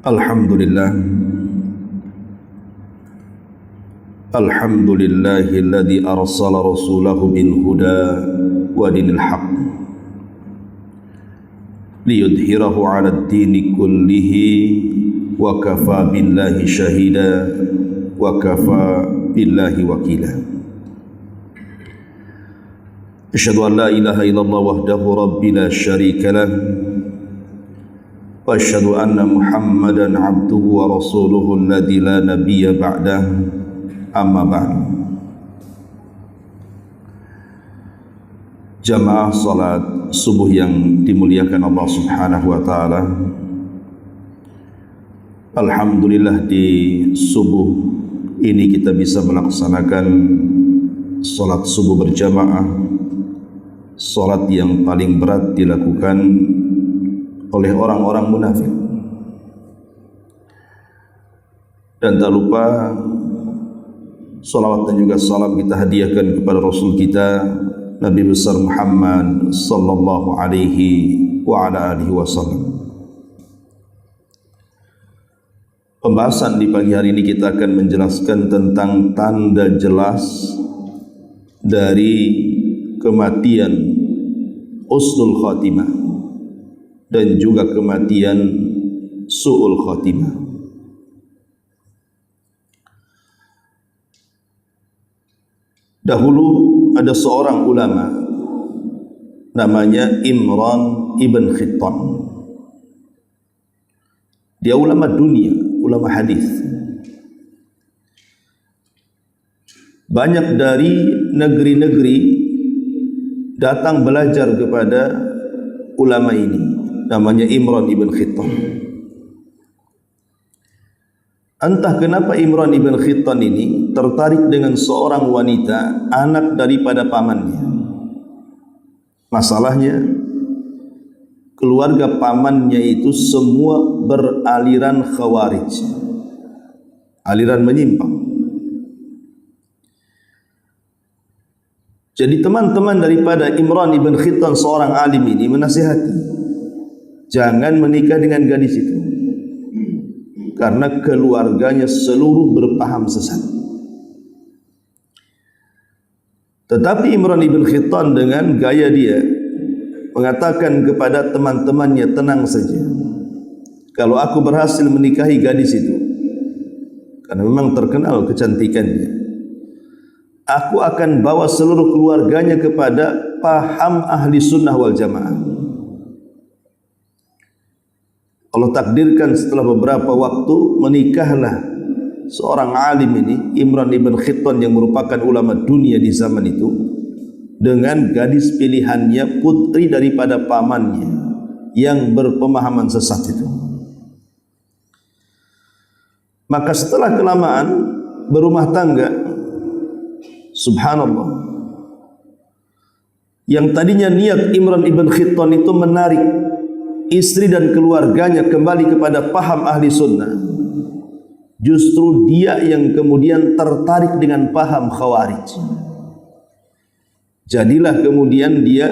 Alhamdulillah Alhamdulillahilladzi arsala rasulahu bil huda wa dinil haqq liyudhhirahu 'ala ad-dini kullihi wa kafa billahi shahida wa kafa billahi wakila. Asyhadu an la ilaha illallah wahdahu rabbi la syarika lah wa asyhadu anna Muhammadan 'abduhu wa rasuluhu alladzi la nabiyya ba'dah, amma ba'du. Jamaah salat subuh yang dimuliakan Allah Subhanahu wa taala. Alhamdulillah di subuh ini kita bisa melaksanakan salat subuh berjamaah, salat yang paling berat dilakukan oleh orang-orang munafik. Dan tak lupa salawat dan juga salam kita hadiahkan kepada Rasul kita Nabi besar Muhammad sallallahu alaihi wa ala alihi wasallam. Pembahasan di pagi hari ini kita akan menjelaskan tentang tanda jelas dari kematian husnul khatimah dan juga kematian su'ul khatimah. Dahulu ada seorang ulama namanya Imran ibn Khittan. Dia ulama dunia, ulama hadis. Banyak dari negeri-negeri datang belajar kepada ulama ini, namanya Imran ibn Khittan. Entah kenapa Imran ibn Khittan ini tertarik dengan seorang wanita, anak daripada pamannya. Masalahnya, keluarga pamannya itu semua beraliran khawarij, aliran menyimpang. Jadi teman-teman daripada Imran ibn Khittan, seorang alim ini, menasihati, jangan menikah dengan gadis itu, karena keluarganya seluruh berpaham sesat. Tetapi Imran ibn Khittan dengan gaya dia mengatakan kepada teman-temannya, tenang saja, kalau aku berhasil menikahi gadis itu, karena memang terkenal kecantikannya, aku akan bawa seluruh keluarganya kepada paham ahli sunnah wal jamaah. Allah takdirkan setelah beberapa waktu menikahlah seorang alim ini, Imran ibn Khittan, yang merupakan ulama dunia di zaman itu, dengan gadis pilihannya, putri daripada pamannya yang berpemahaman sesat itu. Maka setelah kelamaan berumah tangga, subhanallah, yang tadinya niat Imran ibn Khittan itu menarik istri dan keluarganya kembali kepada paham ahli sunnah, justru dia yang kemudian tertarik dengan paham khawarij. Jadilah kemudian dia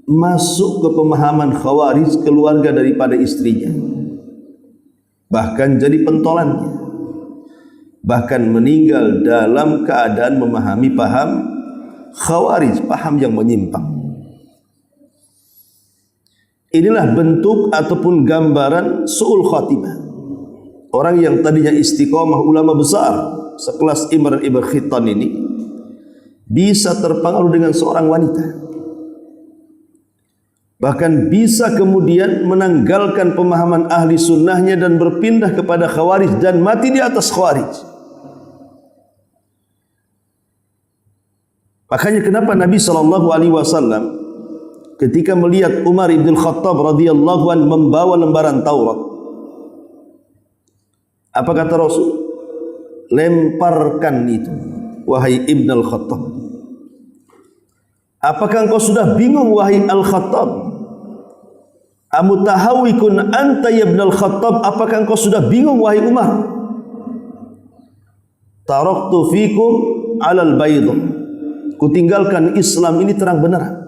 masuk ke pemahaman khawarij, keluarga daripada istrinya, bahkan jadi pentolannya, bahkan meninggal dalam keadaan memahami paham khawarij, paham yang menyimpang. Inilah bentuk ataupun gambaran su'ul khatimah. Orang yang tadinya istiqomah, ulama besar sekelas Imran ibn Khittan ini, bisa terpengaruh dengan seorang wanita, bahkan bisa kemudian menanggalkan pemahaman ahli sunnahnya dan berpindah kepada khawarij dan mati di atas khawarij. Makanya kenapa Nabi SAW ketika melihat Umar ibn Khattab radhiyallahu anhu membawa lembaran Taurat, apa kata Rasul? Lemparkan itu, wahai Ibn al-Khattab. Apakah engkau sudah bingung, wahai al-Khattab? Amutahawikun anta ya Ibn al-Khattab? Apakah engkau sudah bingung, wahai Umar? Taraktu fikum alal baydah, kutinggalkan Islam ini terang benerang.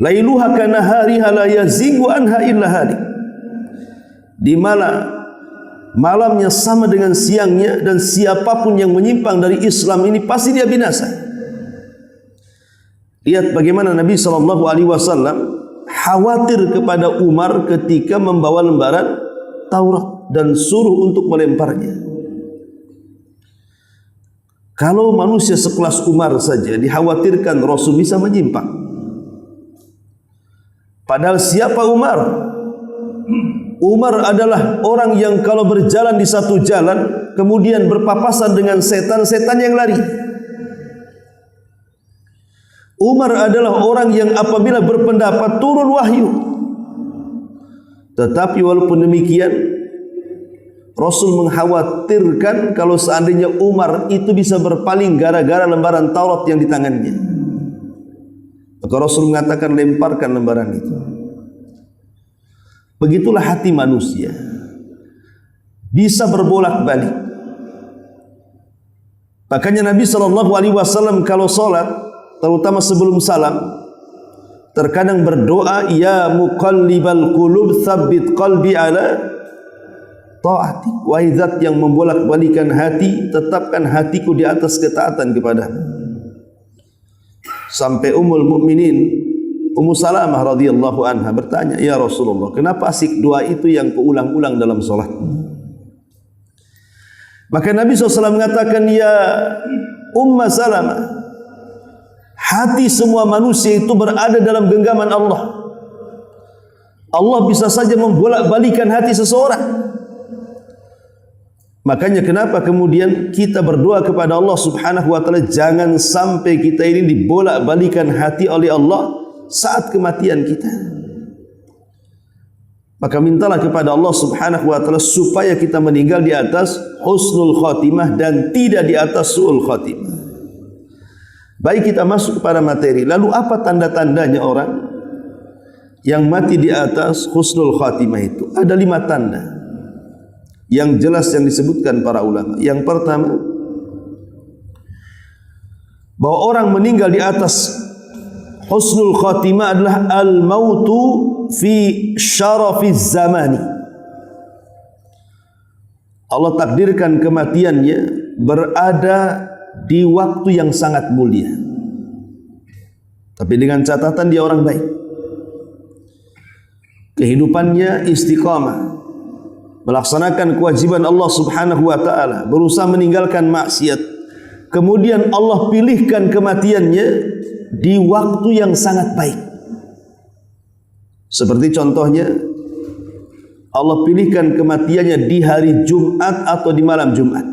Lailuha kanahariha la yazigu anha illa halik. di mana malamnya sama dengan siangnya, dan siapapun yang menyimpang dari Islam ini pasti dia binasa. Lihat bagaimana Nabi SAW khawatir kepada Umar ketika membawa lembaran Taurat dan suruh untuk melemparnya. Kalau manusia sekelas Umar saja dikhawatirkan Rasul bisa menyimpang. Padahal siapa Umar? Umar adalah orang yang kalau berjalan di satu jalan kemudian berpapasan dengan setan-setan yang lari. Umar adalah orang yang apabila berpendapat turun wahyu. Tetapi walaupun demikian, Rasul mengkhawatirkan kalau seandainya Umar itu bisa berpaling gara-gara lembaran Taurat yang di tangannya. Maka Rasul mengatakan, lemparkan lembaran itu. Begitulah hati manusia, bisa berbolak-balik. Makanya Nabi SAW kalau salat, terutama sebelum salam, terkadang berdoa, ya muqallibal qulub tsabbit qalbi ala taati. Wahai zat yang membolak-balikan hati, tetapkan hatiku di atas ketaatan kepadamu. Sampai Ummul Mukminin Ummu Salamah radhiyallahu anha bertanya, ya Rasulullah, kenapa asik doa itu yang keulang-ulang dalam salat? Maka Nabi SAW mengatakan, ya Ummu Salamah, hati semua manusia itu berada dalam genggaman Allah. Allah bisa saja membolak-balikan hati seseorang. Makanya kenapa kemudian kita berdoa kepada Allah Subhanahu wa taala, jangan sampai kita ini dibolak-balikan hati oleh Allah saat kematian kita. Maka mintalah kepada Allah Subhanahu wa taala supaya kita meninggal di atas husnul khatimah dan tidak di atas su'ul khatimah. Baik, kita masuk kepada materi. Lalu apa tanda-tandanya orang yang mati di atas husnul khatimah itu? Ada 5 tanda yang jelas yang disebutkan para ulama. Yang pertama, bahwa orang meninggal di atas husnul khatimah adalah al-mautu fi syarafiz zamani. Allah takdirkan kematiannya berada di waktu yang sangat mulia. Tapi dengan catatan dia orang baik. Kehidupannya istiqamah, melaksanakan kewajiban Allah Subhanahu wa taala, berusaha meninggalkan maksiat. Kemudian Allah pilihkan kematiannya di waktu yang sangat baik. Seperti contohnya, Allah pilihkan kematiannya di hari Jumat atau di malam Jumat.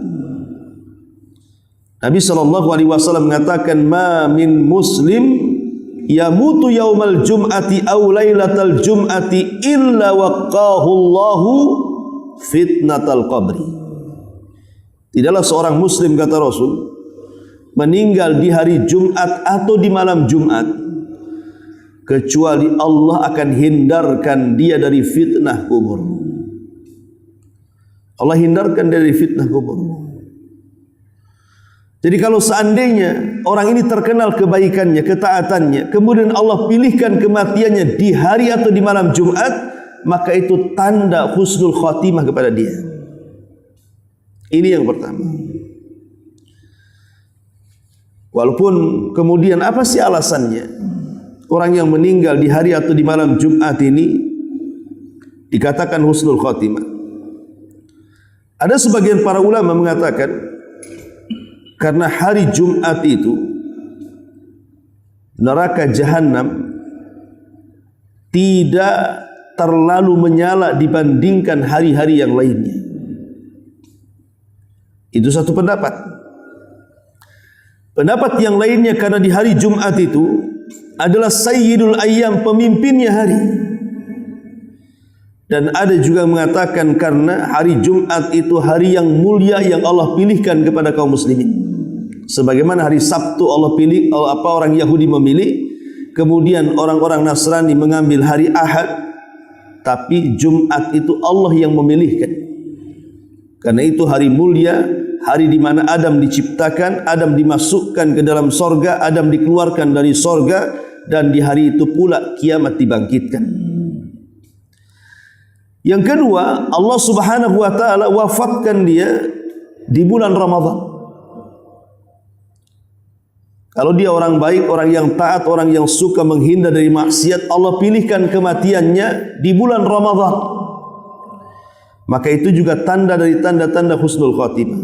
Nabi SAW mengatakan, ma min muslim yamutu yaumal jum'ati aw lailatal jum'ati illa waqahu Allahu fitnatal qabri. Tidaklah seorang muslim, kata Rasul, meninggal di hari Jumat atau di malam Jumat kecuali Allah akan hindarkan dia dari fitnah kubur. Allah hindarkan dari fitnah kubur. Jadi kalau seandainya orang ini terkenal kebaikannya, ketaatannya, kemudian Allah pilihkan kematiannya di hari atau di malam Jumat, maka itu tanda husnul khatimah kepada dia. Ini yang pertama. Walaupun kemudian apa sih alasannya orang yang meninggal di hari atau di malam Jumat ini dikatakan husnul khatimah? Ada sebagian para ulama mengatakan karena hari Jumat itu neraka jahanam tidak terlalu menyala dibandingkan hari-hari yang lainnya. Itu satu pendapat. Pendapat yang lainnya karena di hari Jumat itu adalah sayyidul ayyam, pemimpinnya hari. Dan ada juga mengatakan karena hari Jumat itu hari yang mulia yang Allah pilihkan kepada kaum muslimin. Sebagaimana hari Sabtu Allah pilih, orang Yahudi memilih, kemudian orang-orang Nasrani mengambil hari Ahad, tapi Jumat itu Allah yang memilihkan. Karena itu hari mulia, hari di mana Adam diciptakan, Adam dimasukkan ke dalam sorga, Adam dikeluarkan dari sorga, dan di hari itu pula kiamat dibangkitkan. Yang kedua, Allah Subhanahu wa taala wafatkan dia di bulan Ramadan. Kalau dia orang baik, orang yang taat, orang yang suka menghindar dari maksiat, Allah pilihkan kematiannya di bulan Ramadan. Maka itu juga tanda dari tanda-tanda husnul khatimah,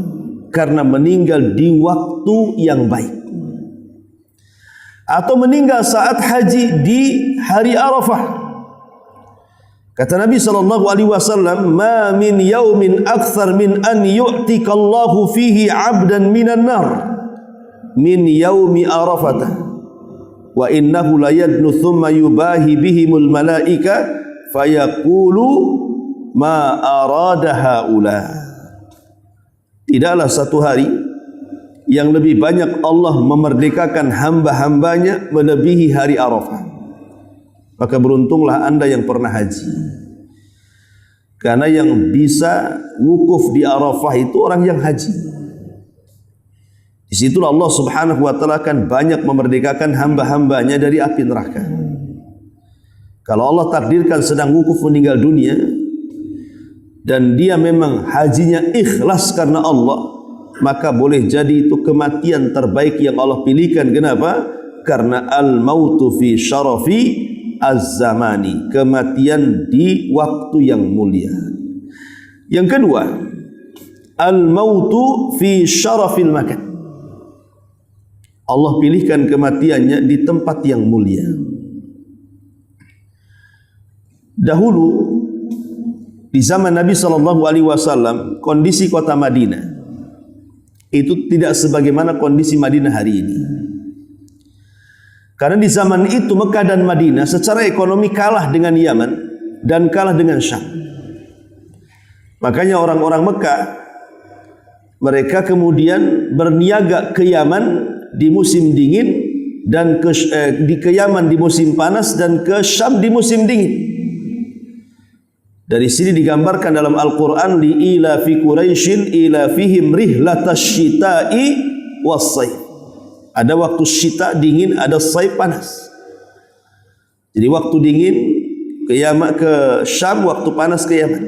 karena meninggal di waktu yang baik. Atau meninggal saat haji di hari Arafah. Kata Nabi SAW, "Ma min yaumin akthar min an yu'tikallahu fihi 'abdan minan nar min yaumi Arafah wa innahu la yadnu thumma yubahi bihimul malaika fayaqulu ma arada haula." Tidaklah satu hari yang lebih banyak Allah memerdekakan hamba-hambanya melebihi hari Arafah. Maka beruntunglah anda yang pernah haji, karena yang bisa wukuf di Arafah itu orang yang haji. Di situlah Allah Subhanahu wa taala akan banyak memerdekakan hamba-hambanya dari api neraka. Kalau Allah takdirkan sedang wukuf meninggal dunia dan dia memang hajinya ikhlas karena Allah, maka boleh jadi itu kematian terbaik yang Allah pilihkan. Kenapa? Karena al-mautu fi syarafi az-zamani, kematian di waktu yang mulia. Yang kedua, al-mautu fi syarafil makan. Allah pilihkan kematiannya di tempat yang mulia. Dahulu di zaman Nabi SAW, kondisi kota Madinah itu tidak sebagaimana kondisi Madinah hari ini. Karena di zaman itu Mekah dan Madinah secara ekonomi kalah dengan Yaman dan kalah dengan Syam. Makanya orang-orang Mekah, mereka kemudian berniaga ke Yaman di musim dingin dan ke Yaman di musim panas dan ke Syam di musim dingin. Dari sini digambarkan dalam Al-Quran, li ila fi Quraisyin ila fihim rihlatash syita'i was-sayf. Ada waktu syita dingin, ada saif panas. Jadi waktu dingin ke Yaman, ke Syam, waktu panas ke Yaman.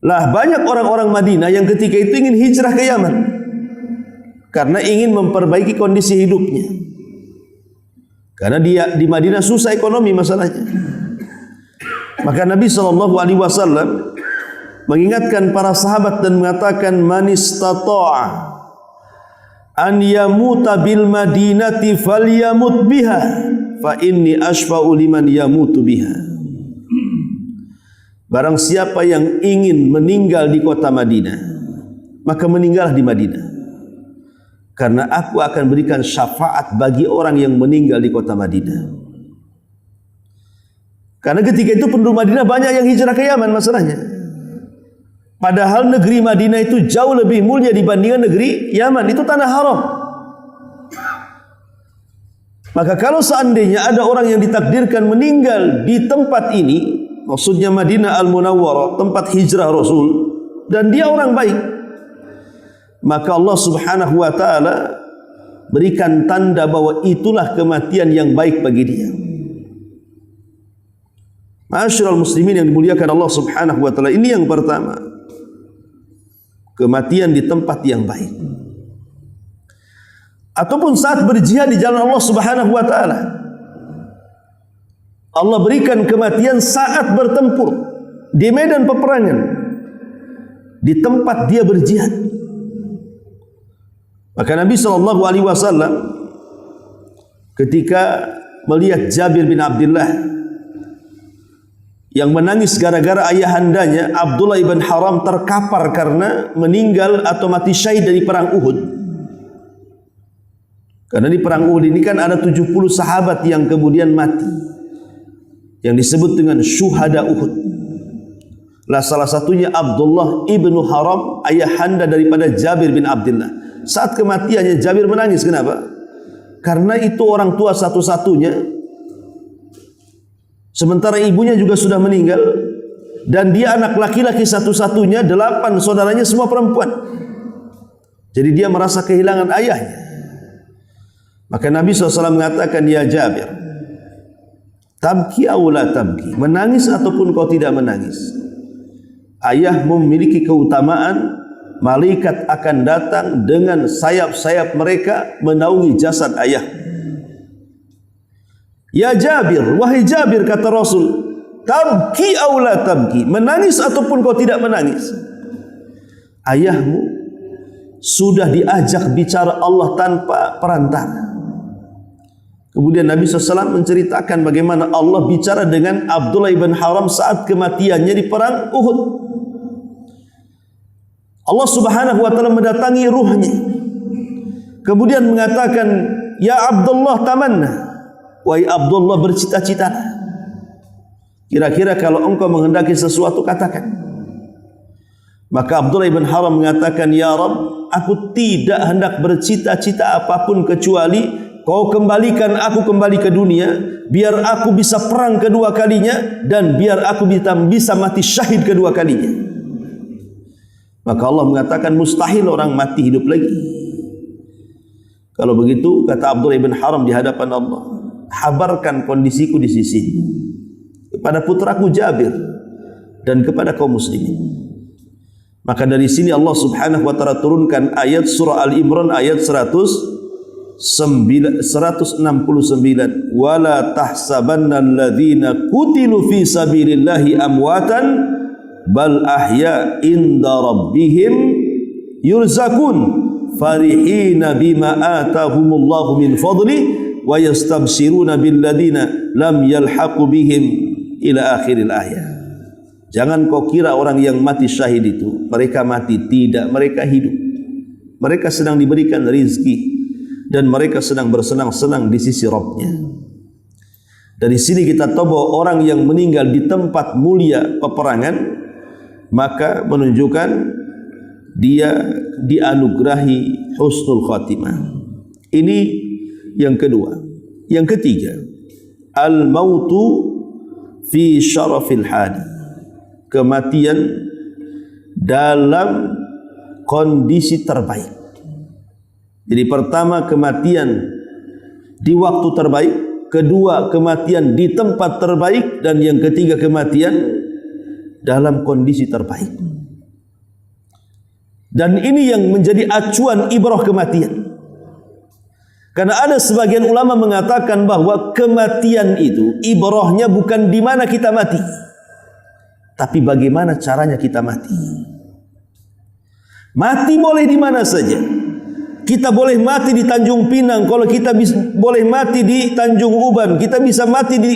Lah banyak orang-orang Madinah yang ketika itu ingin hijrah ke Yaman karena ingin memperbaiki kondisi hidupnya. Karena dia di Madinah susah ekonomi masalahnya. Maka Nabi SAW mengingatkan para sahabat dan mengatakan, "Man istata'a an yamuta bil madinati falyamut biha fa inni ashfa'u liman yamutu biha." Barang siapa yang ingin meninggal di kota Madinah, maka meninggallah di Madinah, karena aku akan berikan syafaat bagi orang yang meninggal di kota Madinah. Karena ketika itu penduduk Madinah banyak yang hijrah ke Yaman masalahnya. Padahal negeri Madinah itu jauh lebih mulia dibandingkan negeri Yaman, itu tanah haram. Maka kalau seandainya ada orang yang ditakdirkan meninggal di tempat ini, maksudnya Madinah Al-Munawwarah, tempat hijrah Rasul, dan dia orang baik, maka Allah Subhanahu wa taala berikan tanda bahwa itulah kematian yang baik bagi dia. Ma'asyiral muslimin yang dimuliakan Allah Subhanahu wa taala, ini yang pertama, kematian di tempat yang baik. Ataupun saat berjihad di jalan Allah Subhanahu wa taala, Allah berikan kematian saat bertempur di medan peperangan, di tempat dia berjihad. Maka Nabi SAW ketika melihat Jabir bin Abdullah yang menangis gara-gara ayahandanya Abdullah ibn Haram terkapar karena meninggal atau mati syahid dari perang Uhud. Karena di perang Uhud ini kan ada 70 sahabat yang kemudian mati, yang disebut dengan syuhada Uhud. Lah salah satunya Abdullah ibnu Haram, ayahanda daripada Jabir bin Abdullah. Saat kematiannya Jabir menangis. Kenapa? Karena itu orang tua satu-satunya, sementara ibunya juga sudah meninggal, dan dia anak laki-laki satu-satunya, 8 saudaranya semua perempuan. Jadi dia merasa kehilangan ayahnya. Maka Nabi SAW mengatakan, "Ya Jabir, tabki aw la tabki, menangis ataupun kau tidak menangis. Ayahmu memiliki keutamaan, malaikat akan datang dengan sayap-sayap mereka menaungi jasad ayah. Ya Jabir, wahai Jabir, kata Rasul, tabki aw la tabki, menangis ataupun kau tidak menangis. Ayahmu sudah diajak bicara Allah tanpa perantara. Kemudian Nabi SAW menceritakan bagaimana Allah bicara dengan Abdullah ibn Haram saat kematiannya di perang Uhud. Allah Subhanahu wa taala mendatangi ruhnya. Kemudian mengatakan, "Ya Abdullah tamanna." Wahai Abdullah, bercita-citalah. Kira-kira kalau engkau menghendaki sesuatu, katakan. Maka Abdullah ibn Haram mengatakan, "Ya Rabb, aku tidak hendak bercita-cita apapun kecuali kau kembalikan aku kembali ke dunia, biar aku bisa perang kedua kalinya dan biar aku bisa mati syahid kedua kalinya." Maka Allah mengatakan, mustahil orang mati hidup lagi. Kalau begitu, kata Abdullah ibn Haram di hadapan Allah, habarkan kondisiku di sisi kepada putraku Jabir dan kepada kaum muslimin. Maka dari sini Allah Subhanahu wa taala turunkan ayat surah Al-Imran ayat 169, wala tahsabanna alladhina qutilu fi sabilillahi amwatan bal ahya inda rabbihim yurzakun farihina bima atahumullahu min fadli wa yastabshiruna billadhina lam yalhaqu bihim ila akhiril ayat. Jangan kau kira orang yang mati syahid itu mereka mati, tidak, mereka hidup. Mereka sedang diberikan rizki dan mereka sedang bersenang-senang di sisi Rabbnya. Dari sini kita tahu bahwa orang yang meninggal di tempat mulia peperangan, maka menunjukkan dia dianugerahi husnul khatimah. Ini yang kedua. Yang ketiga, al-mautu fi syarafil hadi, kematian dalam kondisi terbaik. Jadi pertama, kematian di waktu terbaik, kedua kematian di tempat terbaik, dan yang ketiga kematian dalam kondisi terbaik. Dan ini yang menjadi acuan ibrah kematian. Karena ada sebagian ulama mengatakan bahwa kematian itu ibrahnya bukan di mana kita mati, tapi bagaimana caranya kita mati. Mati boleh di mana saja. Kita boleh mati di Tanjung Pinang, kalau kita boleh mati di Tanjung Uban, kita bisa mati di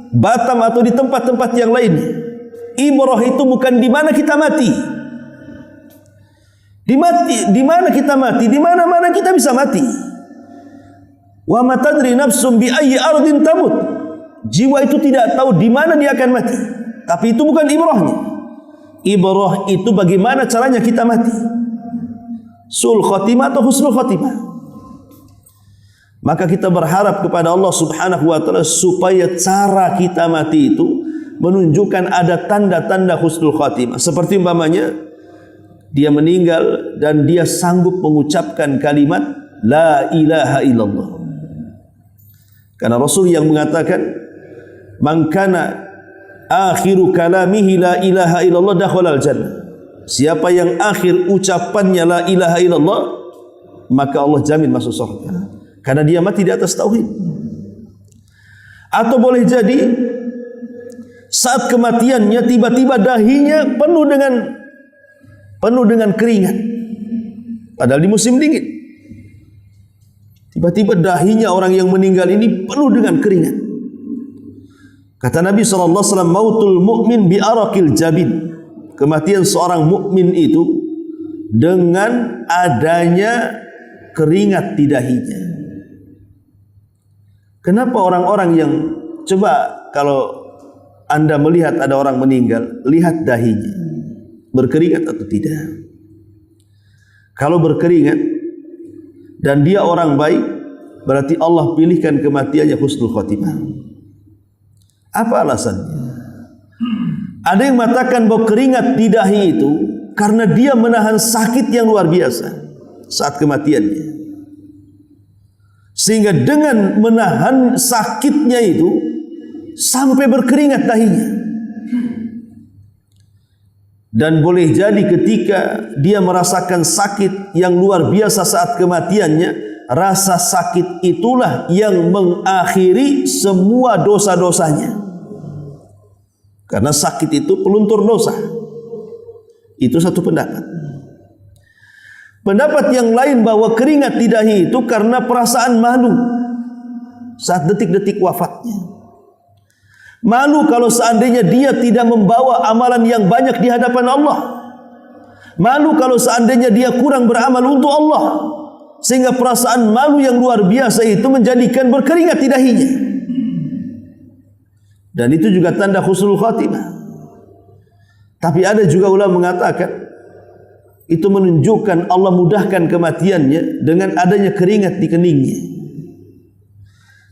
Batam atau di tempat-tempat yang lainnya. Ibrah itu bukan di mana kita mati. Di mana kita mati, di mana-mana kita bisa mati. Wa ma tadri nafsum bi ayyi ardin tamut. Jiwa itu tidak tahu di mana dia akan mati. Tapi itu bukan ibrahnya. Ibrah itu bagaimana caranya kita mati. Sul khatimah atau husnul khatimah. Maka kita berharap kepada Allah Subhanahu wa taala supaya cara kita mati itu menunjukkan ada tanda-tanda husnul khatimah. Seperti umpamanya dia meninggal dan dia sanggup mengucapkan kalimat la ilaha illallah. Karena Rasul yang mengatakan, man kana akhiru kalamihi la ilaha illallah dakhala al-jannah. Siapa yang akhir ucapannya la ilaha illallah, maka Allah jamin masuk surga. Karena dia mati di atas tauhid. Atau boleh jadi saat kematiannya tiba-tiba dahinya penuh dengan keringat, padahal di musim dingin. Tiba-tiba dahinya orang yang meninggal ini penuh dengan keringat. Kata Nabi SAW, mautul mu'min bi araqil jabin. Kematian seorang mukmin itu dengan adanya keringat di dahinya. Kenapa orang-orang yang, coba kalau Anda melihat ada orang meninggal, lihat dahinya, berkeringat atau tidak. Kalau berkeringat dan dia orang baik, berarti Allah pilihkan kematiannya husnul khatimah. Apa alasannya? Ada yang mengatakan bahwa keringat di dahi itu karena dia menahan sakit yang luar biasa saat kematiannya, sehingga dengan menahan sakitnya itu sampai berkeringat dahinya. Dan boleh jadi ketika dia merasakan sakit yang luar biasa saat kematiannya, rasa sakit itulah yang mengakhiri semua dosa-dosanya. Karena sakit itu peluntur dosa. Itu satu pendapat. Pendapat yang lain bahwa keringat di dahi itu karena perasaan malu saat detik-detik wafatnya. Malu kalau seandainya dia tidak membawa amalan yang banyak di hadapan Allah. Malu kalau seandainya dia kurang beramal untuk Allah. Sehingga perasaan malu yang luar biasa itu menjadikan berkeringat di dahinya. Dan itu juga tanda husnul khatimah. Tapi ada juga ulama mengatakan itu menunjukkan Allah mudahkan kematiannya dengan adanya keringat di keningnya.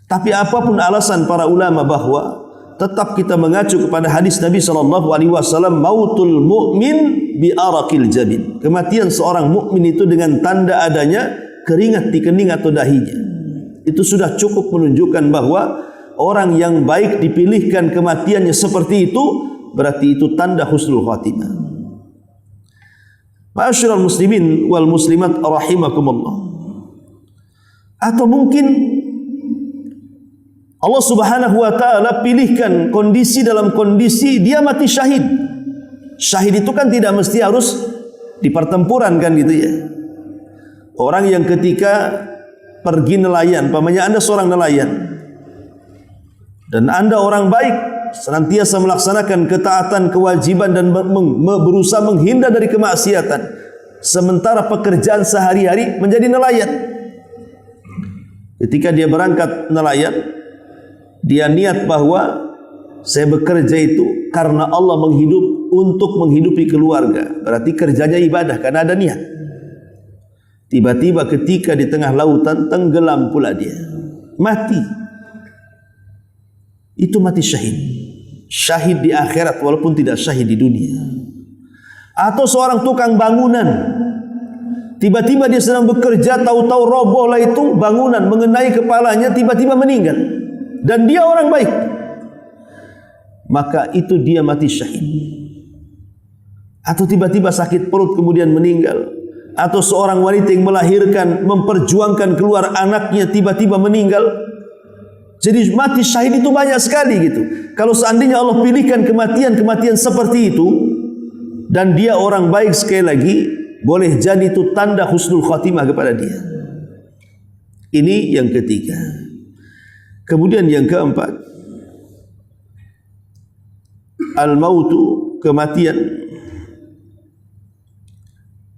Tapi apapun alasan para ulama bahwa tetap kita mengacu kepada hadis Nabi SAW, mautul mu'min bi araqil jabin. Kematian seorang mukmin itu dengan tanda adanya keringat di kening atau dahinya. Itu sudah cukup menunjukkan bahwa orang yang baik dipilihkan kematiannya seperti itu, berarti itu tanda husnul khatimah. Ma'asyiral muslimin wal muslimat rahimakumullah. Atau mungkin Allah Subhanahu wa taala pilihkan kondisi dalam kondisi dia mati syahid. Syahid itu kan tidak mesti harus di pertempuran kan gitu ya. Orang yang ketika pergi nelayan, umpamanya Anda seorang nelayan dan Anda orang baik, senantiasa melaksanakan ketaatan, kewajiban dan berusaha menghindar dari kemaksiatan, sementara pekerjaan sehari-hari menjadi nelayan. Ketika dia berangkat nelayan, dia niat bahwa saya bekerja itu karena Allah untuk menghidupi keluarga. Berarti kerjanya ibadah karena ada niat. Tiba-tiba ketika di tengah lautan tenggelam pula dia. Mati. Itu mati syahid. Syahid di akhirat walaupun tidak syahid di dunia. Atau seorang tukang bangunan. Tiba-tiba dia sedang bekerja, tahu-tahu robohlah itu bangunan mengenai kepalanya, tiba-tiba meninggal. Dan dia orang baik, maka itu dia mati syahid. Atau tiba-tiba sakit perut kemudian meninggal. Atau seorang wanita yang melahirkan, memperjuangkan keluar anaknya, tiba-tiba meninggal. Jadi mati syahid itu banyak sekali gitu. Kalau seandainya Allah pilihkan kematian seperti itu, dan dia orang baik, sekali lagi boleh jadi itu tanda husnul khatimah kepada dia. Ini yang ketiga. Kemudian yang keempat, al-mautu, kematian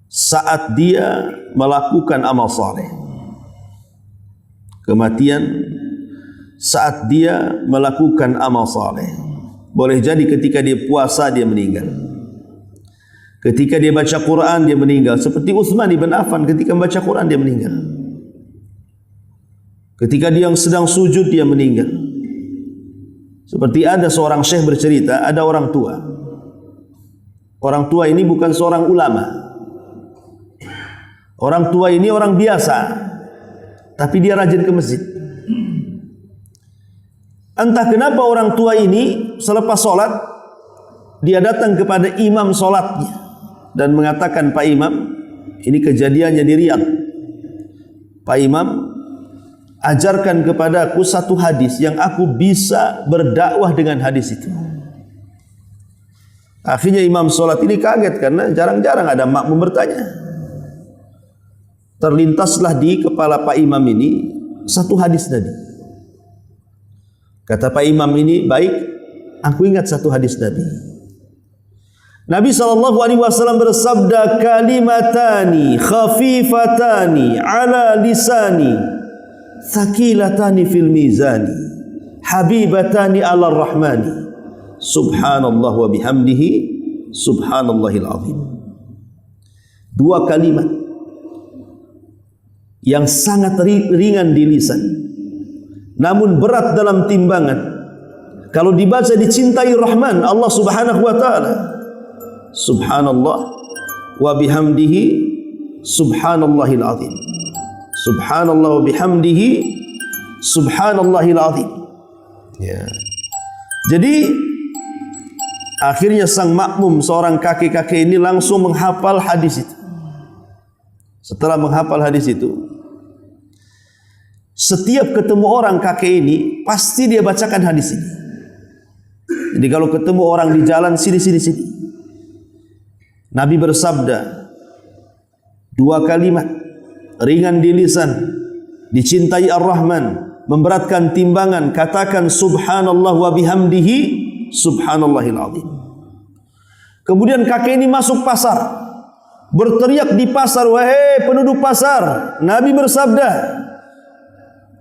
saat dia melakukan amal saleh. Kematian saat dia melakukan amal saleh. Boleh jadi ketika dia puasa dia meninggal. Ketika dia baca Quran dia meninggal, seperti Utsman ibn Affan ketika membaca Quran dia meninggal. Ketika dia sedang sujud dia meninggal. Seperti ada seorang syekh bercerita, ada orang tua. Orang tua ini bukan seorang ulama. Orang tua ini orang biasa, tapi dia rajin ke masjid. Entah kenapa orang tua ini selepas sholat dia datang kepada imam sholatnya dan mengatakan, Pak Imam, ini kejadiannya di Riyadh. Pak Imam, ajarkan kepadaku satu hadis yang aku bisa berdakwah dengan hadis itu. Akhirnya imam solat ini kaget karena jarang-jarang ada makmum bertanya. Terlintaslah di kepala Pak Imam ini satu hadis Nabi. Kata Pak Imam ini, baik, aku ingat satu hadis Nabi. Nabi SAW bersabda, kalimatani khafifatani ala lisani, thaqilatani fil mizani, habibatani ala rahmani, subhanallah wa bihamdihi, subhanallahil azim. Dua kalimat yang sangat ringan di lisan, namun berat dalam timbangan. Kalau dibaca dicintai Rahman Allah Subhanahu wa taala. Subhanallah wa bihamdihi, subhanallahil azim. Subhanallah wa bihamdihi, subhanallahil azim. Ya. Jadi akhirnya sang makmum, seorang kakek-kakek ini langsung menghafal hadis itu. Setelah menghafal hadis itu, setiap ketemu orang kakek ini pasti dia bacakan hadis ini. Jadi kalau ketemu orang di jalan, sini. Nabi bersabda 2 kalimat, ringan di lisan, dicintai Ar-Rahman, memberatkan timbangan, katakan subhanallah wa bihamdihi subhanallahil azim. Kemudian kakek ini masuk pasar, berteriak di pasar, wahai penduduk pasar, Nabi bersabda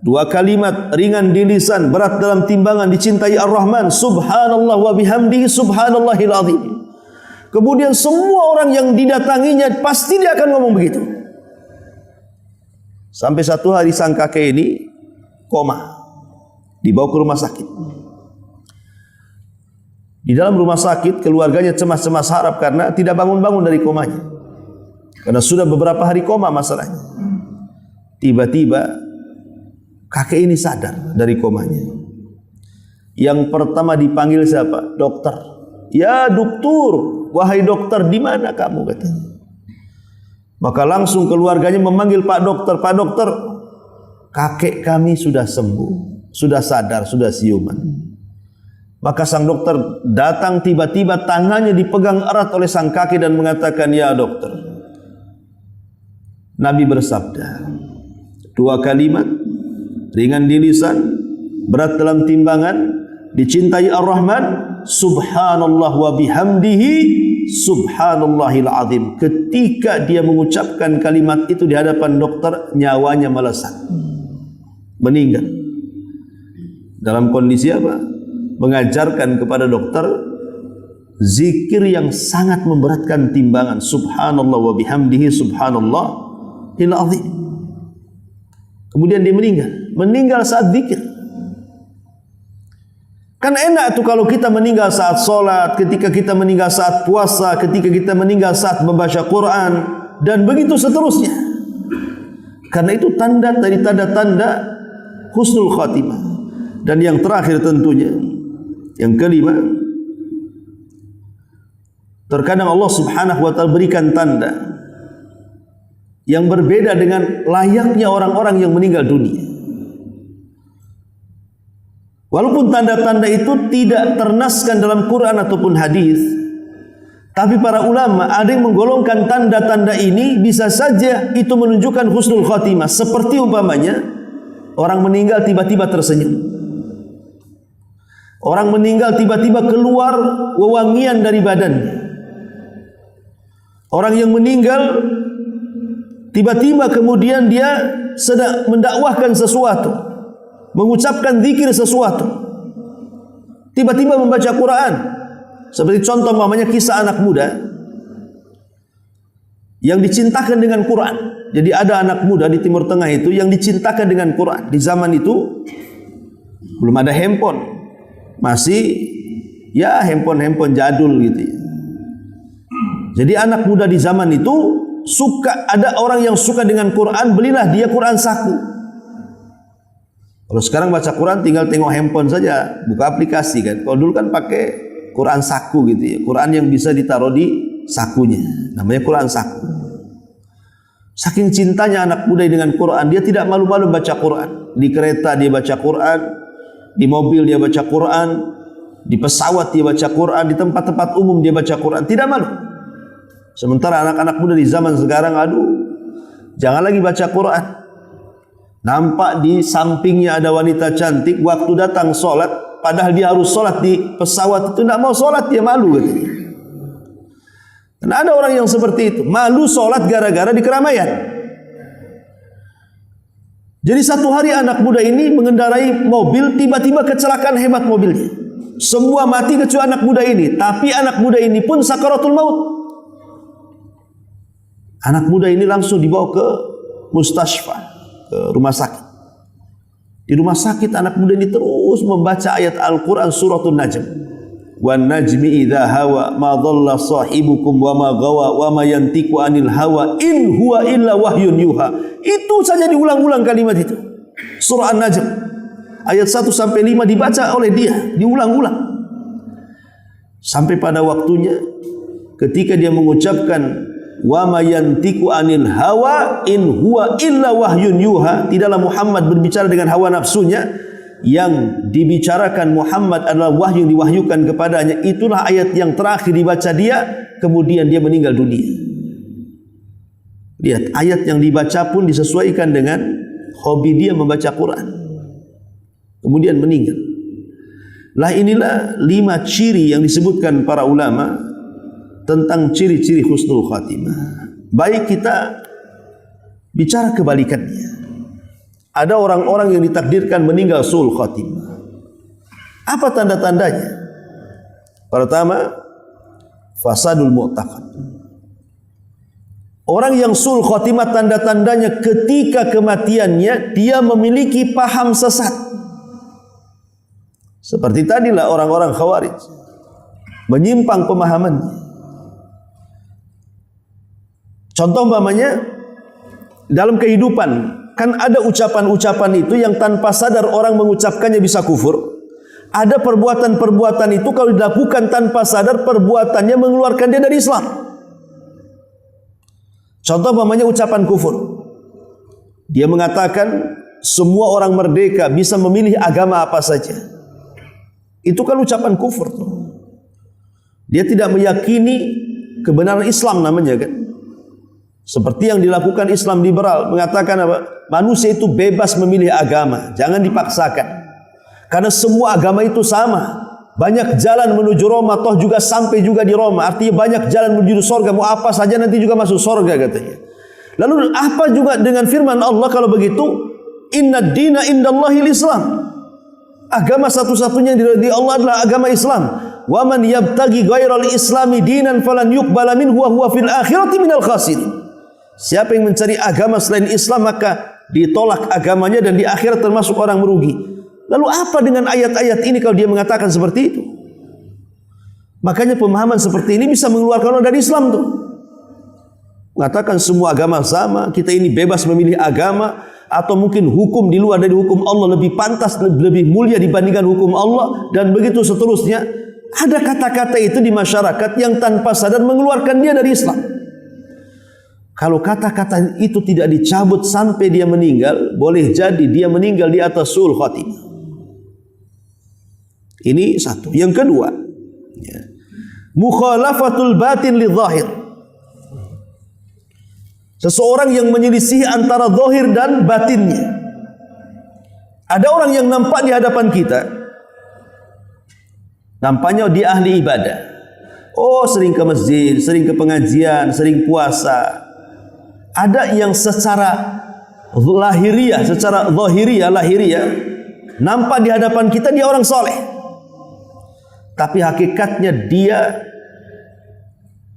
2 kalimat, ringan di lisan, berat dalam timbangan, dicintai Ar-Rahman, subhanallah wa bihamdihi subhanallahil azim. Kemudian semua orang yang didatanginya pasti dia akan ngomong begitu. Sampai satu hari sang kakek ini koma, dibawa ke rumah sakit. Di dalam rumah sakit keluarganya cemas-cemas harap karena tidak bangun-bangun dari komanya, karena sudah beberapa hari koma masalahnya. Tiba-tiba kakek ini sadar dari komanya. Yang pertama dipanggil siapa? Dokter. Ya dokter, wahai dokter, di mana kamu, katanya. Maka langsung keluarganya memanggil Pak Dokter. Pak Dokter, kakek kami sudah sembuh, sudah sadar, sudah siuman. Maka sang dokter datang, tiba-tiba tangannya dipegang erat oleh sang kakek dan mengatakan, ya dokter, Nabi bersabda 2 kalimat, ringan di lisan, berat dalam timbangan, dicintai Ar-Rahman, subhanallah wa bihamdihi subhanallahil azim. Ketika dia mengucapkan kalimat itu di hadapan dokter, nyawanya melesat, meninggal. Dalam kondisi apa? Mengajarkan kepada dokter zikir yang sangat memberatkan timbangan, subhanallah wa bihamdihi subhanallahil azim. Kemudian dia meninggal saat zikir. Kan enak tuh kalau kita meninggal saat sholat, ketika kita meninggal saat puasa, ketika kita meninggal saat membaca Quran, dan begitu seterusnya. Karena itu tanda dari tanda-tanda husnul khatimah. Dan yang terakhir tentunya, yang kelima, terkadang Allah subhanahu wa ta'ala berikan tanda yang berbeda dengan layaknya orang-orang yang meninggal dunia. Walaupun tanda-tanda itu tidak ternaskan dalam Quran ataupun hadis, tapi para ulama ada yang menggolongkan tanda-tanda ini bisa saja itu menunjukkan husnul khatimah. Seperti umpamanya orang meninggal tiba-tiba tersenyum, orang meninggal tiba-tiba keluar wewangian dari badannya, orang yang meninggal tiba-tiba kemudian dia sedang mendakwahkan sesuatu, mengucapkan zikir sesuatu, tiba-tiba membaca Quran. Seperti contoh mamanya kisah anak muda yang dicintakan dengan Quran. Jadi ada anak muda di Timur Tengah itu yang dicintakan dengan Quran. Di zaman itu belum ada handphone, masih ya handphone jadul gitu ya. Jadi anak muda di zaman itu ada orang yang suka dengan Quran, belilah dia Quran saku. Kalau sekarang baca Quran tinggal tengok handphone saja, buka aplikasi kan. Kalau dulu kan pakai Quran saku gitu ya, Quran yang bisa ditaruh di sakunya, namanya Quran saku. Saking cintanya anak muda dengan Quran, dia tidak malu-malu baca Quran. Di kereta dia baca Quran, di mobil dia baca Quran, di pesawat dia baca Quran, di tempat-tempat umum dia baca Quran, tidak malu. Sementara anak-anak muda di zaman sekarang, aduh, jangan lagi baca Quran. Nampak di sampingnya ada wanita cantik, waktu datang sholat, padahal dia harus sholat di pesawat itu, tidak mau sholat, dia malu katanya. Dan ada orang yang seperti itu, malu sholat gara-gara di keramaian. Jadi satu hari anak muda ini mengendarai mobil, tiba-tiba kecelakaan hebat mobilnya. Semua mati kecuali anak muda ini, tapi anak muda ini pun sakaratul maut. Anak muda ini langsung dibawa ke mustasfa, ke rumah sakit. Di rumah sakit anak muda ini terus membaca ayat Al-Quran suratul Najm. Wan najmi idza hawa ma dhalla sahibukum wa ma gawa wa ma yantiqu anil hawa in huwa illa wahyun yuha. Itu saja diulang-ulang kalimat itu. Surah An-Najm ayat 1 sampai 5 dibaca oleh dia, diulang-ulang. Sampai pada waktunya ketika dia mengucapkan wa ma yantiqu anil hawa in huwa illa wahyun yuha, tidaklah Muhammad berbicara dengan hawa nafsunya, yang dibicarakan Muhammad adalah wahyu yang diwahyukan kepadanya. Itulah ayat yang terakhir dibaca dia, kemudian dia meninggal dunia. Lihat, ayat yang dibaca pun disesuaikan dengan hobi dia membaca Quran, kemudian meninggal. Lah inilah 5 ciri yang disebutkan para ulama tentang ciri-ciri husnul khatimah. Baik kita bicara kebalikannya. Ada orang-orang yang ditakdirkan meninggal suul khatimah. Apa tanda-tandanya? Pertama, fasadul mu'taqad. Orang yang suul khatimah tanda-tandanya ketika kematiannya dia memiliki paham sesat. Seperti tadilah orang-orang Khawarij, menyimpang pemahamannya. Contoh umpamanya dalam kehidupan, kan ada ucapan-ucapan itu yang tanpa sadar orang mengucapkannya bisa kufur. Ada perbuatan-perbuatan itu kalau dilakukan tanpa sadar perbuatannya mengeluarkan dia dari Islam. Contoh umpamanya ucapan kufur. Dia mengatakan semua orang merdeka bisa memilih agama apa saja. Itu kan ucapan kufur. Dia tidak meyakini kebenaran Islam namanya kan. Seperti yang dilakukan Islam liberal, mengatakan apa? Manusia itu bebas memilih agama, jangan dipaksakan. Karena semua agama itu sama. Banyak jalan menuju Roma, toh juga sampai juga di Roma. Artinya banyak jalan menuju surga, mau apa saja nanti juga masuk surga katanya. Lalu apa juga dengan firman Allah kalau begitu? Inna dina indallahil Islam. Agama satu-satunya di Allah adalah agama Islam. Wa man yabtaghi ghairal islami dinan falan yuqbala minhu wa huwa fil akhirati minal khasirin. Siapa yang mencari agama selain Islam maka ditolak agamanya dan di akhirat termasuk orang merugi. Lalu apa dengan ayat-ayat ini kalau dia mengatakan seperti itu? Makanya pemahaman seperti ini bisa mengeluarkan orang dari Islam tuh. Mengatakan semua agama sama, kita ini bebas memilih agama, atau mungkin hukum di luar dari hukum Allah lebih pantas, lebih mulia dibandingkan hukum Allah, dan begitu seterusnya. Ada kata-kata itu di masyarakat yang tanpa sadar mengeluarkan dia dari Islam. Kalau kata-kata itu tidak dicabut sampai dia meninggal, boleh jadi dia meninggal di atas suul khatimah. Ini satu. Yang kedua, mukhalafatul batin li zahir. Seseorang yang menyelisih antara zahir dan batinnya. Ada orang yang nampak di hadapan kita, nampaknya dia ahli ibadah. Oh, sering ke masjid, sering ke pengajian, sering puasa. Ada yang secara lahiriah, secara lahiriah, nampak di hadapan kita dia orang soleh. Tapi hakikatnya dia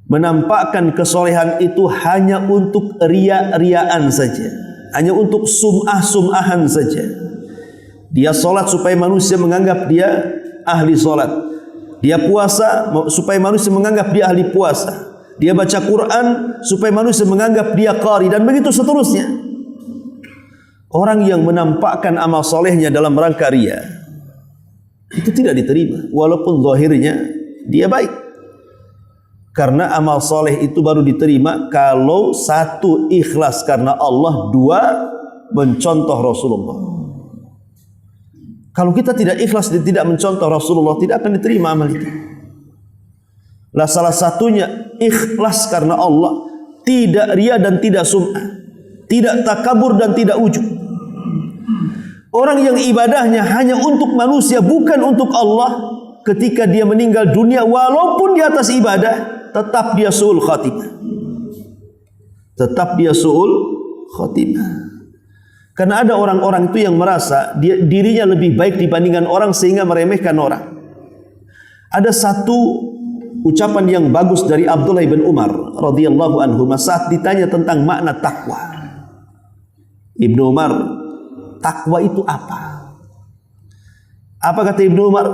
menampakkan kesolehan itu hanya untuk ria-riaan saja, hanya untuk sum'ah-sum'ahan saja. Dia solat supaya manusia menganggap dia ahli solat. Dia puasa supaya manusia menganggap dia ahli puasa. Dia baca Quran supaya manusia menganggap dia qari, dan begitu seterusnya. Orang yang menampakkan amal solehnya dalam rangka ria itu tidak diterima, walaupun zahirnya dia baik. Karena amal soleh itu baru diterima kalau satu, ikhlas karena Allah, dua, mencontoh Rasulullah. Kalau kita tidak ikhlas dan tidak mencontoh Rasulullah, tidak akan diterima amal itu. Lah salah satunya ikhlas karena Allah, tidak ria dan tidak sum'ah, tidak takabur dan tidak ujub. Orang yang ibadahnya hanya untuk manusia, bukan untuk Allah, ketika dia meninggal dunia walaupun di atas ibadah, tetap dia suul khatimah. Tetap dia suul khatimah. Karena ada orang-orang itu yang merasa dirinya lebih baik dibandingkan orang sehingga meremehkan orang. Ada satu ucapan yang bagus dari Abdullah bin Umar radhiyallahu anhu saat ditanya tentang makna takwa. Ibnu Umar, takwa itu apa? Apa kata Ibnu Umar?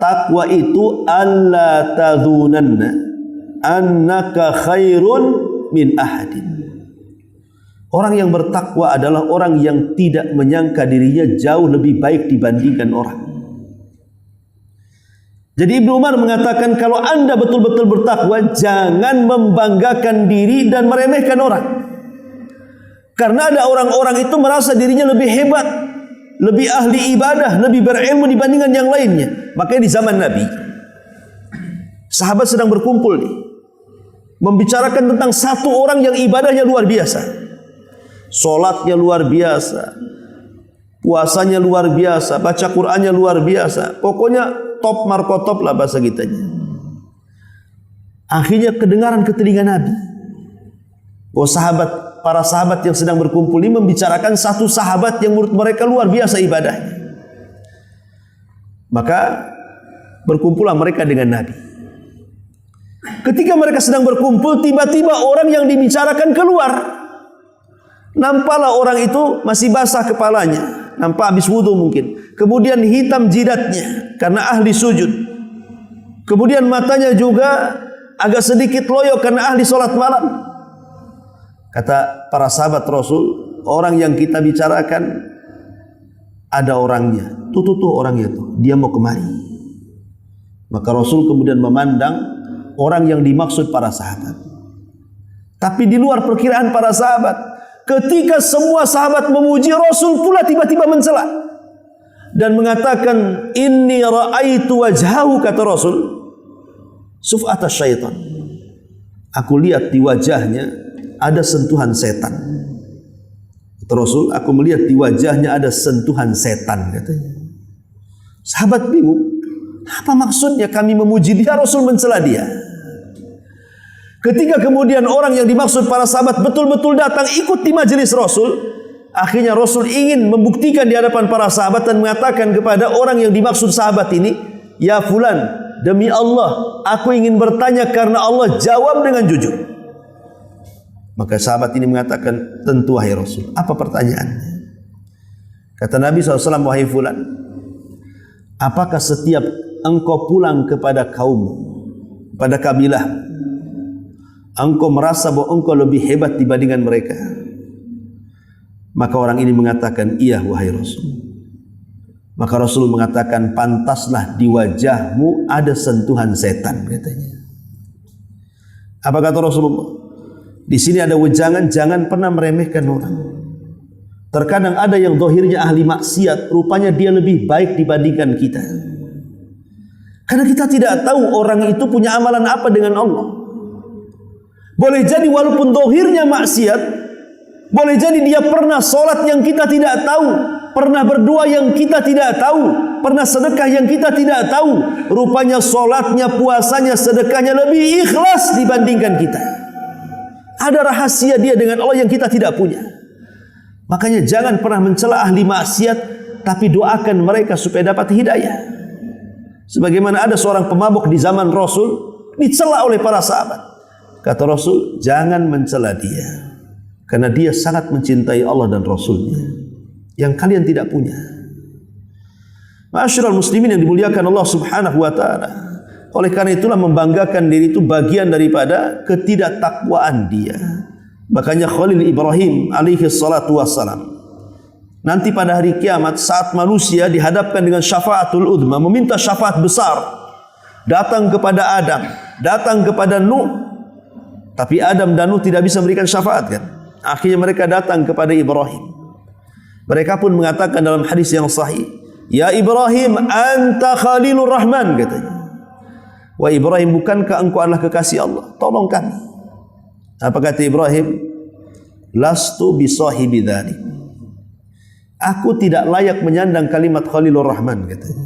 Takwa itu alla tadhunanna annaka khairun min ahadin. Orang yang bertakwa adalah orang yang tidak menyangka dirinya jauh lebih baik dibandingkan orang. Jadi Ibnu Umar mengatakan, kalau anda betul-betul bertakwa, jangan membanggakan diri dan meremehkan orang. Karena ada orang-orang itu merasa dirinya lebih hebat, lebih ahli ibadah, lebih berilmu dibandingkan yang lainnya. Makanya di zaman Nabi, sahabat sedang berkumpul nih, membicarakan tentang satu orang yang ibadahnya luar biasa, solatnya luar biasa, puasanya luar biasa, baca Qur'annya luar biasa, pokoknya top markotop lah bahasa kitanya. Akhirnya kedengaran ke telinga Nabi bahwa para sahabat yang sedang berkumpul ini membicarakan satu sahabat yang menurut mereka luar biasa ibadahnya. Maka berkumpullah mereka dengan Nabi. Ketika mereka sedang berkumpul, tiba-tiba orang yang dibicarakan keluar. Nampaklah orang itu masih basah kepalanya, nampak habis wudu mungkin. Kemudian hitam jidatnya karena ahli sujud. Kemudian matanya juga agak sedikit loyo karena ahli solat malam. Kata para sahabat Rasul, orang yang kita bicarakan ada orangnya. Tuh orangnya tuh, dia mau kemari. Maka Rasul kemudian memandang orang yang dimaksud para sahabat. Tapi di luar perkiraan para sahabat, ketika semua sahabat memuji, Rasul pula tiba-tiba mencela dan mengatakan, inni ra'aitu wajhahu, kata Rasul, suf'ata syaitan. Aku lihat di wajahnya ada sentuhan setan. Kata Rasul, aku melihat di wajahnya ada sentuhan setan, katanya. Sahabat bingung, apa maksudnya kami memuji dia, Rasul mencela dia. Ketika kemudian orang yang dimaksud para sahabat betul-betul datang ikut di majelis Rasul, akhirnya Rasul ingin membuktikan di hadapan para sahabat dan mengatakan kepada orang yang dimaksud sahabat ini, ya fulan, demi Allah, aku ingin bertanya karena Allah, jawab dengan jujur. Maka sahabat ini mengatakan, tentu wahai Rasul, apa pertanyaannya? Kata Nabi SAW, wahai fulan, apakah setiap engkau pulang kepada kaummu, pada kabilah, engkau merasa bahwa engkau lebih hebat dibandingkan mereka? Maka orang ini mengatakan, iya wahai Rasul. Maka Rasul mengatakan, pantaslah di wajahmu ada sentuhan setan, katanya. Apa kata Rasulullah? Di sini ada wejangan, jangan pernah meremehkan orang. Terkadang ada yang zahirnya ahli maksiat, rupanya dia lebih baik dibandingkan kita. Karena kita tidak tahu orang itu punya amalan apa dengan Allah. Boleh jadi walaupun zahirnya maksiat, boleh jadi dia pernah solat yang kita tidak tahu, pernah berdoa yang kita tidak tahu, pernah sedekah yang kita tidak tahu. Rupanya solatnya, puasanya, sedekahnya lebih ikhlas dibandingkan kita. Ada rahasia dia dengan Allah yang kita tidak punya. Makanya jangan pernah mencela ahli maksiat, tapi doakan mereka supaya dapat hidayah. Sebagaimana ada seorang pemabuk di zaman Rasul, dicela oleh para sahabat. Kata Rasul, jangan mencela dia, karena dia sangat mencintai Allah dan Rasulnya, yang kalian tidak punya. Ma'asyiral muslimin yang dimuliakan Allah Subhanahu wa ta'ala. Oleh karena itulah membanggakan diri itu bagian daripada ketidaktakwaan dia. Makanya Khalil Ibrahim alaihi salatu wassalam, nanti pada hari kiamat saat manusia dihadapkan dengan syafaatul udma, meminta syafaat besar, datang kepada Adam, datang kepada Nuh, tapi Adam dan Nuh tidak bisa memberikan syafaat kan. Akhirnya mereka datang kepada Ibrahim. Mereka pun mengatakan dalam hadis yang sahih, ya Ibrahim, anta Khalilur Rahman, katanya. Wah Ibrahim, bukankah engkau adalah kekasih Allah? Tolong kami. Apa kata Ibrahim? Lastu bisahibi dzalik. Aku tidak layak menyandang kalimat Khalilur Rahman, katanya.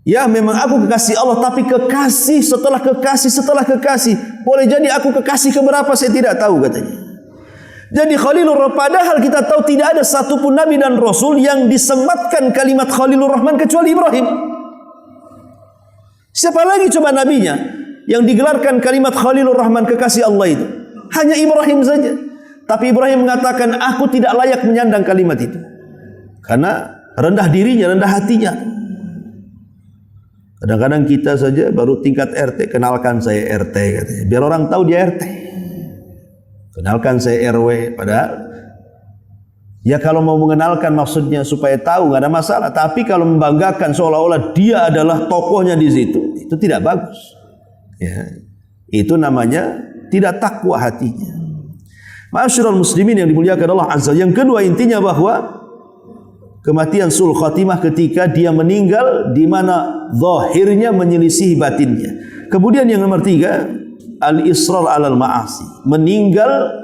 Ya memang aku kekasih Allah, tapi kekasih setelah kekasih setelah kekasih. Boleh jadi aku kekasih keberapa saya tidak tahu, katanya. Jadi Khalilur Rahman, padahal kita tahu tidak ada satupun Nabi dan Rasul yang disematkan kalimat Khalilur Rahman kecuali Ibrahim. Siapa lagi coba nabinya yang digelarkan kalimat Khalilur Rahman, kekasih Allah itu? Hanya Ibrahim saja. Tapi Ibrahim mengatakan, aku tidak layak menyandang kalimat itu. Karena rendah dirinya, rendah hatinya. Kadang-kadang kita saja baru tingkat RT, kenalkan saya RT, katanya. Biar orang tahu dia RT. Kenalkan saya RW, padahal Ya kalau mau mengenalkan maksudnya supaya tahu nggak ada masalah. Tapi kalau membanggakan seolah-olah dia adalah tokohnya di situ, itu tidak bagus. Ya, itu namanya tidak takwa hatinya. Ma'asyiral muslimin yang dimuliakan Allah Azza. Yang kedua intinya bahwa kematian su'ul khatimah ketika dia meninggal di mana zahirnya menyelisihi batinnya. Kemudian yang nomor 3, al-israr 'alal ma'asi. Meninggal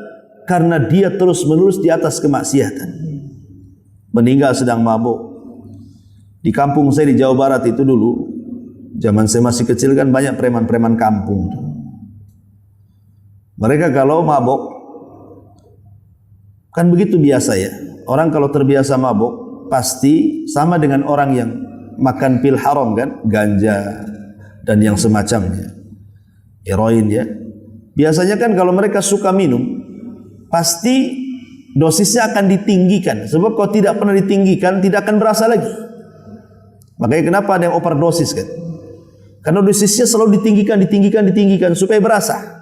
karena dia terus-menerus di atas kemaksiatan. Meninggal sedang mabuk. Di kampung saya di Jawa Barat itu dulu, zaman saya masih kecil kan banyak preman-preman kampung. Mereka kalau mabuk kan begitu biasa ya. Orang kalau terbiasa mabuk pasti sama dengan orang yang makan pil haram kan, ganja dan yang semacamnya, heroin ya. Biasanya kan kalau mereka suka minum pasti dosisnya akan ditinggikan. Sebab kalau tidak pernah ditinggikan tidak akan berasa lagi. Makanya kenapa ada yang overdosis kan? Karena dosisnya selalu ditinggikan supaya berasa.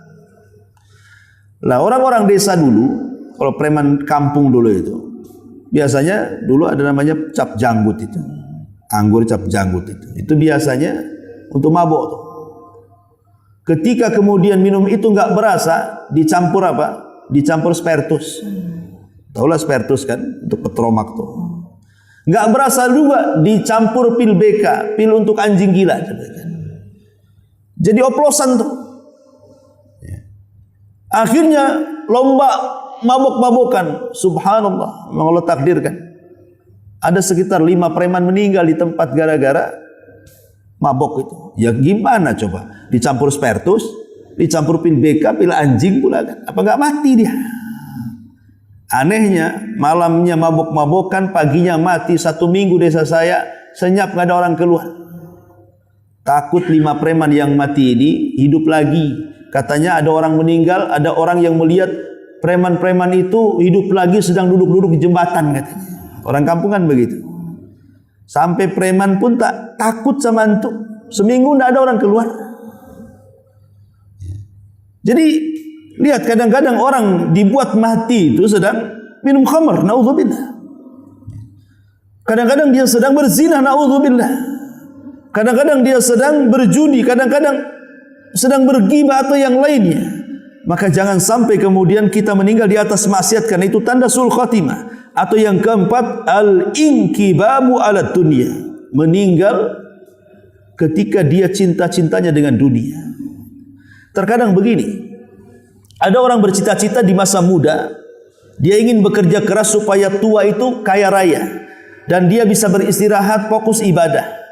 Lah orang-orang desa dulu, kalau preman kampung dulu itu, biasanya dulu ada namanya cap janggut itu. Anggur cap janggut itu. Itu biasanya untuk mabuk tuh. Ketika kemudian minum itu nggak berasa, dicampur apa? Dicampur spiritus. Tahulah spiritus kan, untuk petromak tuh. Nggak berasa juga dicampur pil BK, pil untuk anjing gila. Jadi oplosan tuh. Akhirnya lomba mabuk-mabukan. Subhanallah, memang Allah takdirkan. Ada sekitar 5 preman meninggal di tempat gara-gara mabuk itu. Ya gimana coba? Dicampur spiritus, dicampur pil BK, pil anjing pula kan. Apa nggak mati dia? Anehnya malamnya mabuk-mabukan, paginya mati. 1 minggu desa saya senyap, nggak ada orang keluar. Takut 5 preman yang mati ini hidup lagi. Katanya ada orang meninggal, ada orang yang melihat preman-preman itu hidup lagi sedang duduk-duduk di jembatan katanya. Orang kampung kan begitu. Sampai preman pun tak takut sama antum. Seminggu tidak ada orang keluar. Jadi lihat kadang-kadang orang dibuat mati itu sedang minum khamr, naudzubillah. Kadang-kadang dia sedang berzina, naudzubillah. Kadang-kadang dia sedang berjudi, kadang-kadang sedang berghibah atau yang lainnya. Maka jangan sampai kemudian kita meninggal di atas maksiat, karena itu tanda su'ul khatimah. Atau yang keempat, al-inkibabu ala dunia. Meninggal ketika dia cinta-cintanya dengan dunia. Terkadang begini, ada orang bercita-cita di masa muda, dia ingin bekerja keras supaya tua itu kaya raya, dan dia bisa beristirahat, fokus ibadah.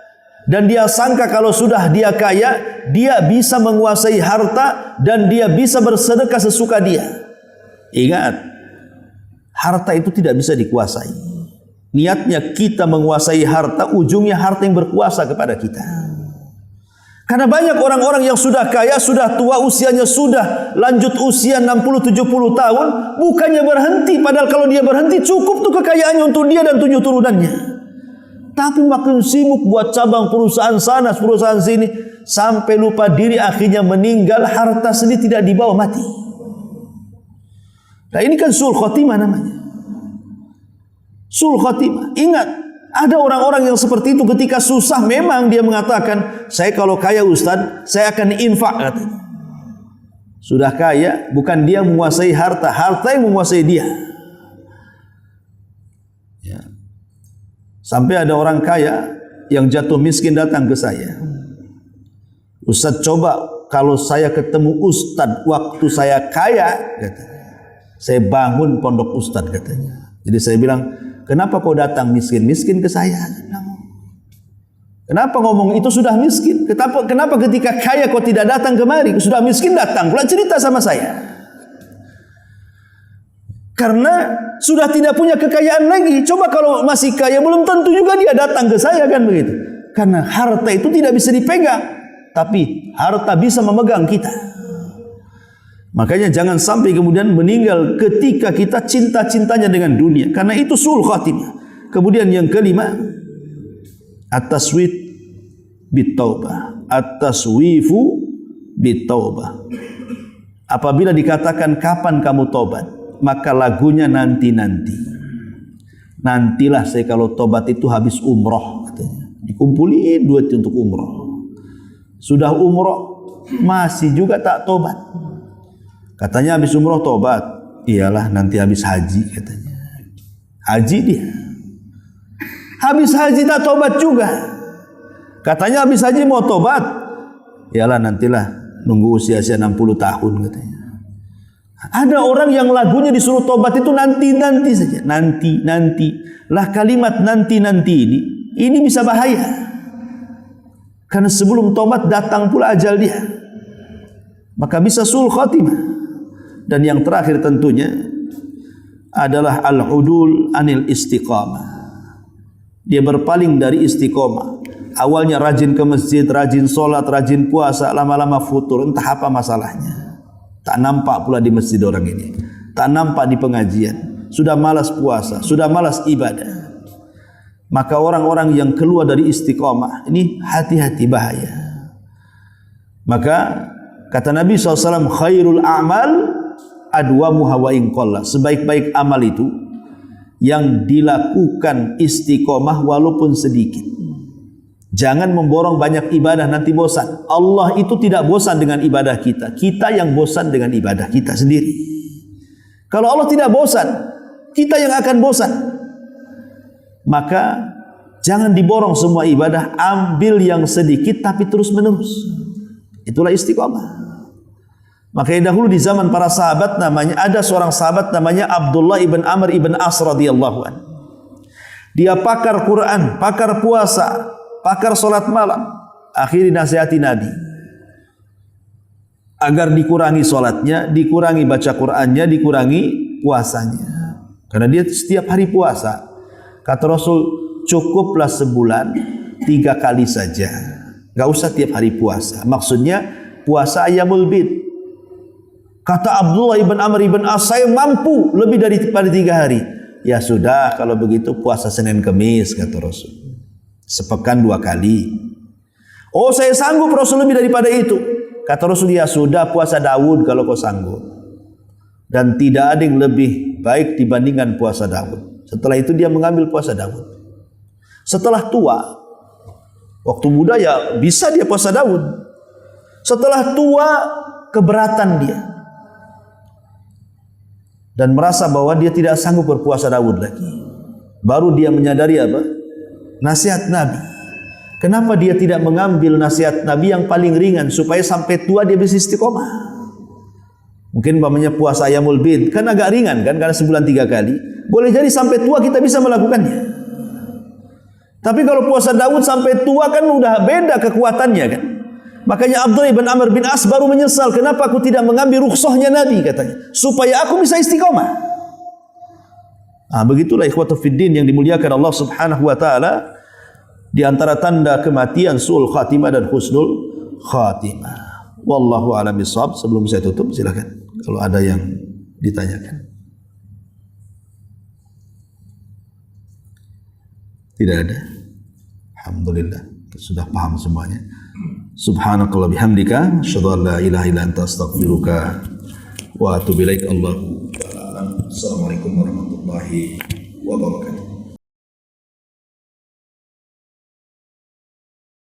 Dan dia sangka kalau sudah dia kaya, dia bisa menguasai harta dan dia bisa bersedekah sesuka dia. Ingat, harta itu tidak bisa dikuasai. Niatnya kita menguasai harta, ujungnya harta yang berkuasa kepada kita. Karena banyak orang-orang yang sudah kaya, sudah tua, usianya sudah lanjut usia 60-70 tahun, bukannya berhenti, padahal kalau dia berhenti cukup tuh kekayaannya untuk dia dan 7 turunannya. Tapi makin sibuk buat cabang perusahaan sana, perusahaan sini, sampai lupa diri, akhirnya meninggal, harta sendiri tidak dibawa, mati. Nah ini kan su'ul khatimah namanya. Su'ul khatimah. Ingat, ada orang-orang yang seperti itu ketika susah memang dia mengatakan, saya kalau kaya Ustaz, saya akan infak katanya. Sudah kaya, bukan dia menguasai harta, harta yang menguasai dia. Ya. Sampai ada orang kaya yang jatuh miskin datang ke saya. Ustaz, coba kalau saya ketemu Ustaz waktu saya kaya, katanya, saya bangun pondok Ustaz katanya. Jadi saya bilang, kenapa kau datang miskin-miskin ke saya? Kenapa ngomong itu sudah miskin? Kenapa ketika kaya kau tidak datang kemari? Sudah miskin datang pula cerita sama saya. Karena sudah tidak punya kekayaan lagi. Coba kalau masih kaya, belum tentu juga dia datang ke saya, kan begitu. Karena harta itu tidak bisa dipegang, tapi harta bisa memegang kita. Makanya jangan sampai kemudian meninggal ketika kita cinta-cintanya dengan dunia, karena itu su'ul khatimah. Kemudian yang kelima, at-taswif bitaubah. At-taswifu bitaubah. Apabila dikatakan kapan kamu tobat, maka lagunya nanti-nanti. nantilah saya kalau tobat itu habis umroh katanya. Dikumpulin duit untuk umroh. Sudah umroh masih juga tak tobat. Katanya habis umroh tobat. Iyalah nanti habis haji katanya. Haji dia. Habis haji tak tobat juga. Katanya habis haji mau tobat. Iyalah nantilah nunggu usia 60 tahun katanya. Ada orang yang lagunya disuruh tobat itu nanti-nanti saja. Nanti. Lah kalimat nanti-nanti ini bisa bahaya. Karena sebelum tobat datang pula ajal dia. Maka bisa su'ul khatimah. Dan yang terakhir tentunya adalah al-udul anil istiqamah. Dia berpaling dari istiqamah. Awalnya rajin ke masjid, rajin sholat, rajin puasa, lama-lama futur, entah apa masalahnya. Tak nampak pula di masjid orang ini. Tak nampak di pengajian. Sudah malas puasa, sudah malas ibadah. Maka orang-orang yang keluar dari istiqamah ini hati-hati bahaya. Maka kata Nabi SAW, khairul a'mal adwamuha wa in qalla. Sebaik-baik amal itu yang dilakukan istiqamah walaupun sedikit. Jangan memborong banyak ibadah nanti bosan. Allah itu tidak bosan dengan ibadah kita. Kita yang bosan dengan ibadah kita sendiri. Kalau Allah tidak bosan, kita yang akan bosan. Maka jangan diborong semua ibadah, ambil yang sedikit tapi terus menerus. Itulah istiqamah. Makanya dahulu di zaman para sahabat ada seorang sahabat namanya Abdullah ibn Amr ibn As radhiyallahu anhu. Dia pakar Quran, pakar puasa, pakar solat malam. Akhirnya nasihati Nabi agar dikurangi solatnya, dikurangi baca Qurannya, dikurangi puasanya. Karena dia setiap hari puasa. Kata Rasul, cukuplah sebulan 3 kali saja. Gak usah tiap hari puasa. Maksudnya puasa ayyamul bid. Kata Abdullah ibn Amr ibn As, saya mampu lebih daripada 3 hari. Ya sudah, kalau begitu puasa Senin Kemis, kata Rasul. Sepekan 2 kali. Oh, saya sanggup Rasul lebih daripada itu. Kata Rasul, ya sudah puasa Daud kalau kau sanggup. Dan tidak ada yang lebih baik dibandingkan puasa Daud. Setelah itu dia mengambil puasa Daud. Setelah tua, waktu muda ya bisa dia puasa Daud. Setelah tua keberatan dia. Dan merasa bahwa dia tidak sanggup berpuasa Daud lagi. Baru dia menyadari apa? Nasihat Nabi. Kenapa dia tidak mengambil nasihat Nabi yang paling ringan supaya sampai tua dia bisa istiqomah? Mungkin umpamanya puasa ayyamul bid kan agak ringan kan karena sebulan 3 kali. Boleh jadi sampai tua kita bisa melakukannya. Tapi kalau puasa Daud sampai tua kan udah beda kekuatannya kan. Makanya Abdullah ibn Amr bin As baru menyesal, kenapa aku tidak mengambil rukhsahnya Nabi katanya, supaya aku bisa istiqomah. Begitulah ikhwatu fiddin yang dimuliakan Allah Subhanahu wa taala. Di antara tanda kematian su'ul khatimah dan husnul khatimah. Wallahu a'lam bishawab. Sebelum saya tutup silakan kalau ada yang ditanyakan. Tidak ada. Alhamdulillah sudah paham semuanya. Subhanakallah bihamdika asyhadu an la ilaha illa anta astaghfiruka wa atubu ilaik. Assalamualaikum warahmatullahi wabarakatuh.